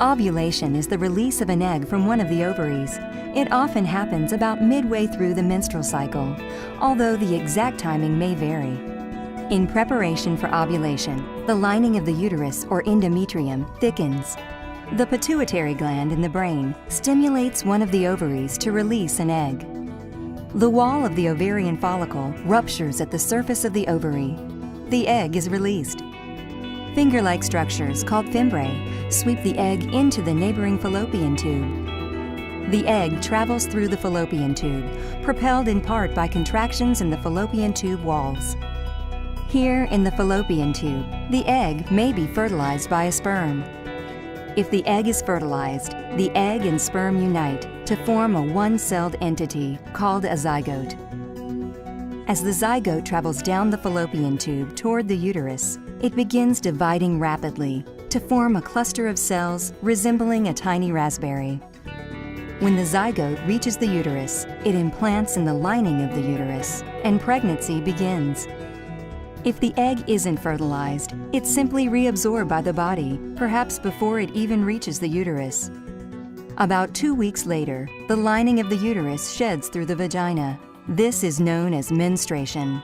Ovulation is the release of an egg from one of the ovaries. It often happens about midway through the menstrual cycle, although the exact timing may vary. In preparation for ovulation, the lining of the uterus or endometrium thickens. The pituitary gland in the brain stimulates one of the ovaries to release an egg. The wall of the ovarian follicle ruptures at the surface of the ovary. The egg is released. Finger-like structures called fimbriae sweep the egg into the neighboring fallopian tube. The egg travels through the fallopian tube, propelled in part by contractions in the fallopian tube walls. Here in the fallopian tube, the egg may be fertilized by a sperm. If the egg is fertilized, the egg and sperm unite to form a one-celled entity called a zygote. As the zygote travels down the fallopian tube toward the uterus, it begins dividing rapidly to form a cluster of cells resembling a tiny raspberry. When the zygote reaches the uterus, it implants in the lining of the uterus, and pregnancy begins. If the egg isn't fertilized, it's simply reabsorbed by the body, perhaps before it even reaches the uterus. About 2 weeks later, the lining of the uterus sheds through the vagina. This is known as menstruation.